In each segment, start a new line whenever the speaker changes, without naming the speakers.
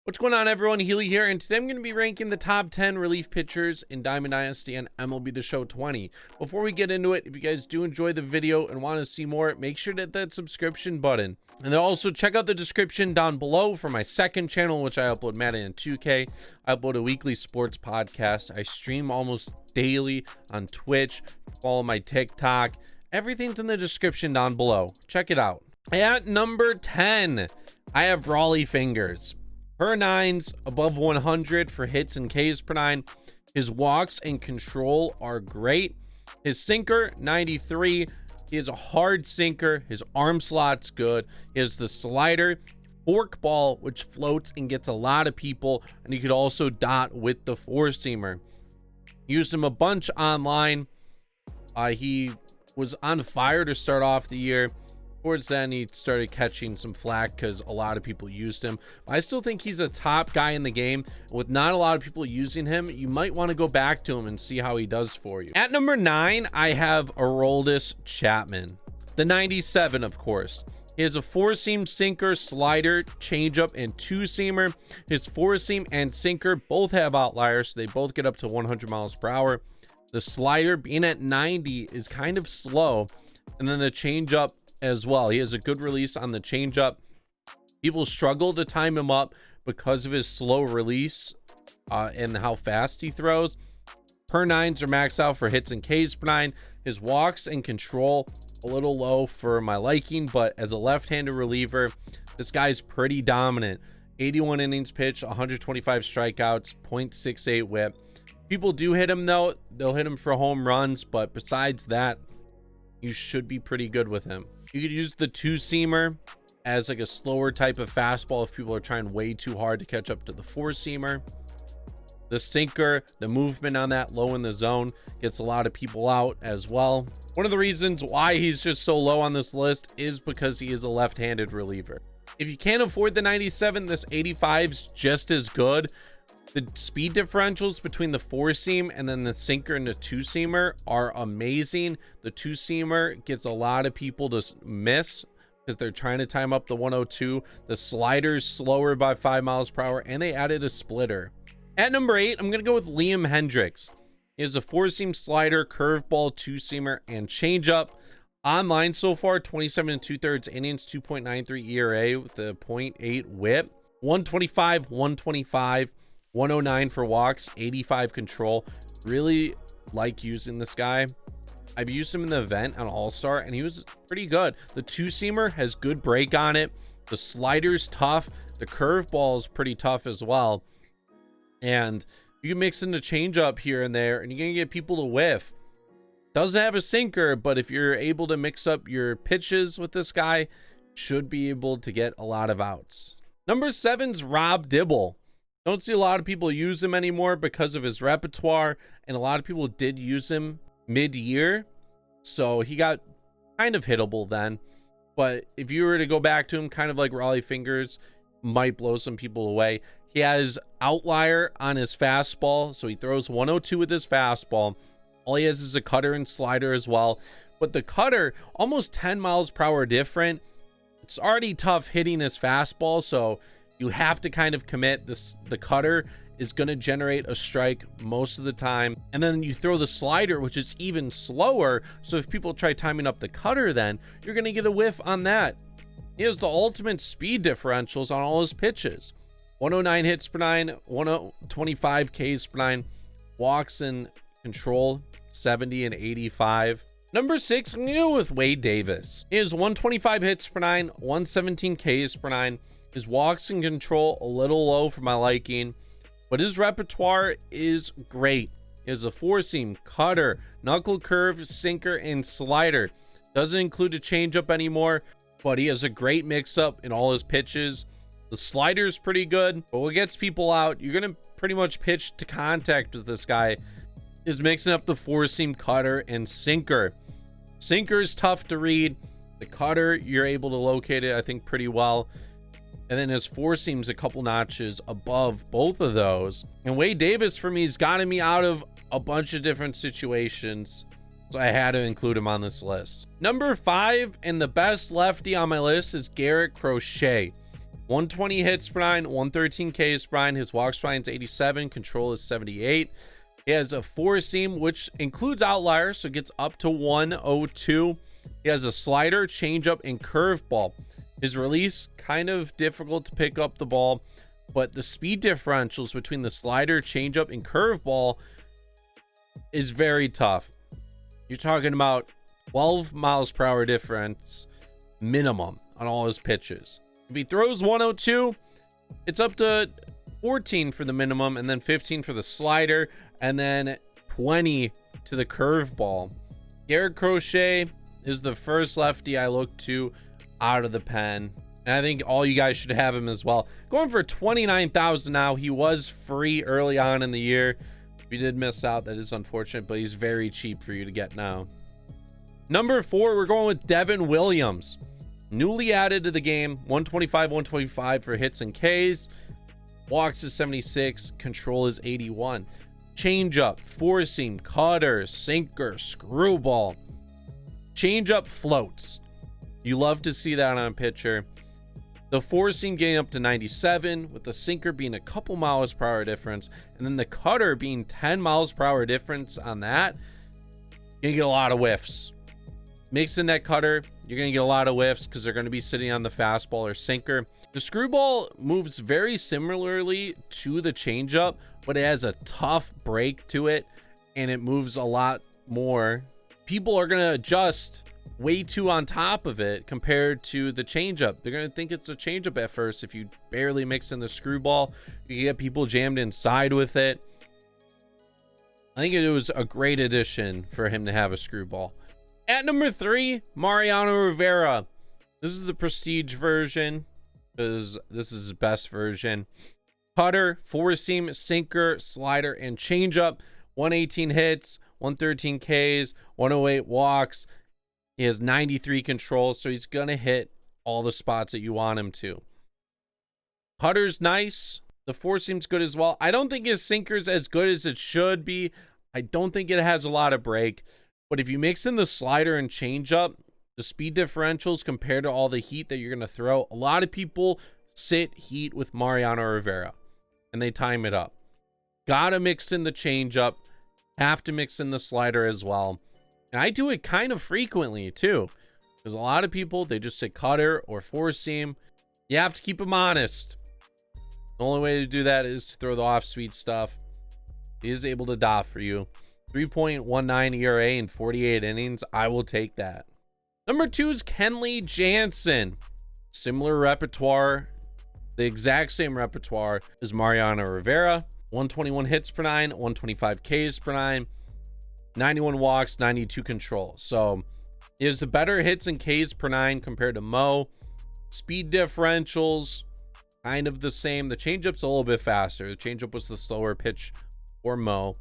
What's going on, everyone? Healy here, and today I'm going to be ranking the top 10 relief pitchers in Diamond Dynasty and MLB The Show 20. Before we get into it, if you guys do enjoy the video and want to see more, make sure to hit that subscription button. And then also check out the description down below for my second channel, which I upload Madden and 2K. I upload a weekly sports podcast. I stream almost daily on Twitch. Follow my TikTok. Everything's in the description down below. Check it out. At number 10, I have Raleigh Fingers. Per nines, above 100 for hits and Ks per nine. His walks and control are great. His sinker, 93. He has a hard sinker. His arm slot's good. He has the slider, fork ball, which floats and gets a lot of people. And you could also dot with the four-seamer. Used him a bunch online. He was on fire to start off the year. Towards then, he started catching some flack because a lot of people used him. I still think he's a top guy in the game. With not a lot of people using him, you might want to go back to him and see how he does for you. At number 9, I have Aroldis Chapman. The 97, of course. He has a four-seam sinker, slider, changeup, and two-seamer. His four-seam and sinker both have outliers, so they both get up to 100 miles per hour. The slider, being at 90, is kind of slow. And then the changeup as well. He has a good release on the changeup. People struggle to time him up because of his slow release and how fast he throws. Per nines are maxed out for hits and Ks per nine. His walks and control a little low for my liking, but as a left-handed reliever, this guy's pretty dominant. 81 innings pitched, 125 strikeouts, 0.68 whip. People do hit him though. They'll hit him for home runs, but besides that, you should be pretty good with him. You could use the two-seamer as like a slower type of fastball if people are trying way too hard to catch up to the four-seamer. The sinker, the movement on that low in the zone gets a lot of people out as well. One of the reasons why he's just so low on this list is because he is a left-handed reliever. If you can't afford the 97, this 85's just as good. The speed differentials between the four-seam and then the sinker and the two-seamer are amazing. The two-seamer gets a lot of people to miss because they're trying to time up the 102. The slider's slower by 5 miles per hour, and they added a splitter. At number 8, I'm going to go with Liam Hendricks. He has a four-seam slider, curveball, two-seamer, and changeup. Online so far, 27 2/3 innings, 2.93 ERA with a 0.8 whip, 125, 125. 109 for walks, 85 control. Really like using this guy. I've used him in the event on All-Star, and he was pretty good. The two-seamer has good break on it. The slider's tough. The curveball is pretty tough as well. And you can mix in the changeup here and there, and you're going to get people to whiff. Doesn't have a sinker, but if you're able to mix up your pitches with this guy, should be able to get a lot of outs. Number 7's Rob Dibble. Don't see a lot of people use him anymore because of his repertoire, and a lot of people did use him mid-year, so he got kind of hittable then. But if you were to go back to him, kind of like Raleigh Fingers, might blow some people away. He has outlier on his fastball, so he throws 102 with his fastball. All he has is a cutter and slider as well, but the cutter almost 10 miles per hour different. It's already tough hitting his fastball, so you have to kind of commit this. The cutter is going to generate a strike most of the time, and then you throw the slider, which is even slower, so if people try timing up the cutter, then you're going to get a whiff on that. He has the ultimate speed differentials on all his pitches. 109 hits per nine, 125 Ks per nine, walks and control 70 and 85. Number 6, I'm going to go with Wade Davis. He has 125 hits per nine, 117 Ks per nine. His walks and control a little low for my liking, but his repertoire is great. He has a four-seam, cutter, knuckle curve, sinker, and slider. Doesn't include a changeup anymore, but he has a great mix-up in all his pitches. The slider is pretty good, but what gets people out, you're going to pretty much pitch to contact with this guy, is mixing up the four-seam, cutter, and sinker. Sinker is tough to read. The cutter, you're able to locate it, I think, pretty well. And then his four seams a couple notches above both of those. And Wade Davis, for me, has gotten me out of a bunch of different situations, so I had to include him on this list. Number 5, and the best lefty on my list, is Garrett Crochet. 120 hits per nine, 113 Ks per nine. His walks per nine is 87, control is 78. He has a four seam, which includes outliers, so it gets up to 102. He has a slider, changeup, and curveball. His release, kind of difficult to pick up the ball, but the speed differentials between the slider, changeup, and curveball is very tough. You're talking about 12 miles per hour difference minimum on all his pitches. If he throws 102, it's up to 14 for the minimum, and then 15 for the slider, and then 20 to the curveball. Garrett Crochet is the first lefty I look to out of the pen, and I think all you guys should have him as well. Going for 29,000 now. He was free early on in the year. If you did miss out, that is unfortunate, but he's very cheap for you to get now. Number 4, we're going with Devin Williams. Newly added to the game, 125, 125 for hits and Ks. Walks is 76, control is 81. Changeup, four seam, cutter, sinker, screwball. Changeup floats. You love to see that on a pitcher. The four seam getting up to 97, with the sinker being a couple miles per hour difference, and then the cutter being 10 miles per hour difference on that. You're gonna get a lot of whiffs. Mix in that cutter, you're gonna get a lot of whiffs because they're gonna be sitting on the fastball or sinker. The screwball moves very similarly to the changeup, but it has a tough break to it, and it moves a lot more. People are gonna adjust way too on top of it compared to the changeup. They're gonna think it's a changeup at first. If you barely mix in the screwball, you get people jammed inside with it. I think it was a great addition for him to have a screwball. At number 3, Mariano Rivera. This is the prestige version, because this is his best version. Cutter, four seam, sinker, slider, and changeup. 118 hits, 113 Ks, 108 walks. He has 93 control, so he's gonna hit all the spots that you want him to. Cutter's nice. The four seam's good as well. I don't think his sinker's as good as it should be. I don't think it has a lot of break. But if you mix in the slider and changeup, the speed differentials compared to all the heat that you're going to throw, a lot of people sit heat with Mariano Rivera and they time it up. Gotta mix in the changeup, have to mix in the slider as well. And I do it kind of frequently too, because a lot of people, they just sit cutter or four seam. You have to keep them honest. The only way to do that is to throw the off speed stuff. He is able to dot for you. 3.19 ERA in 48 innings. I will take that. Number 2 is Kenley Janssen. Similar repertoire, the exact same repertoire as Mariano Rivera. 121 hits per nine, 125 Ks per nine, 91 walks, 92 control. So he has the better hits and Ks per nine compared to Mo. Speed differentials kind of the same. The changeup's a little bit faster. The changeup was the slower pitch for Mo.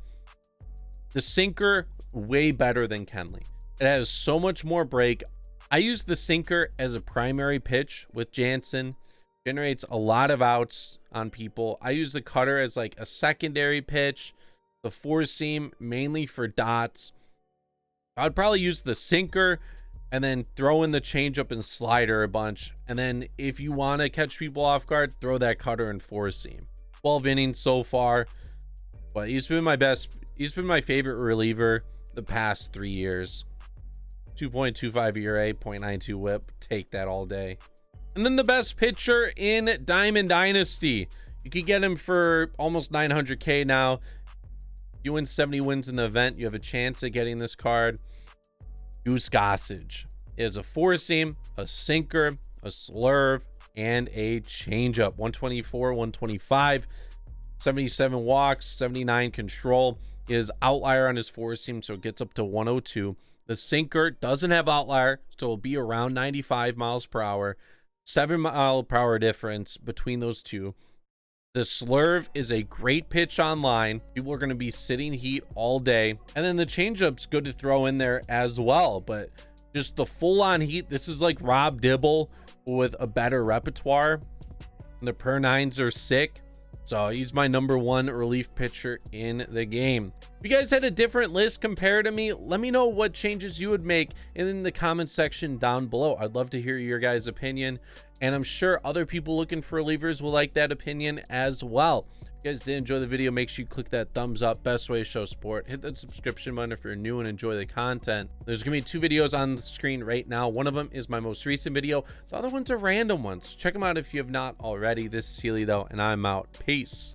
The sinker, way better than Kenley. It has so much more break. I use the sinker as a primary pitch with Janssen. Generates a lot of outs on people. I use the cutter as like a secondary pitch. The four seam mainly for dots. I'd probably use the sinker and then throw in the changeup and slider a bunch. And then if you want to catch people off guard, throw that cutter and four seam. 12 innings so far. But he's been my best. He's been my favorite reliever the past 3 years. 2.25 ERA, 0.92 whip. Take that all day. And then the best pitcher in Diamond Dynasty. You could get him for almost 900K now. You win 70 wins in the event, you have a chance at getting this card. Goose Gossage. He has a four seam, a sinker, a slurve, and a changeup. 124, 125, 77 walks, 79 control. He has outlier on his four seam, so it gets up to 102. The sinker doesn't have outlier, so it'll be around 95 miles per hour. 7 mile per hour difference between those two. The slurve is a great pitch on line. People are going to be sitting heat all day. And then the changeup's good to throw in there as well. But just the full on heat, this is like Rob Dibble with a better repertoire. And the per nines are sick. So he's my number 1 relief pitcher in the game. If you guys had a different list compared to me, let me know what changes you would make in the comment section down below. I'd love to hear your guys' opinion. and I'm sure other people looking for relievers will like that opinion as well. If you guys did enjoy the video, make sure you click that thumbs up. Best way to show support. Hit that subscription button if you're new and enjoy the content. There's gonna be 2 videos on the screen right now. One of them is my most recent video. The other one's a random one, so check them out if you have not already. This is Sealy though, and I'm out. Peace.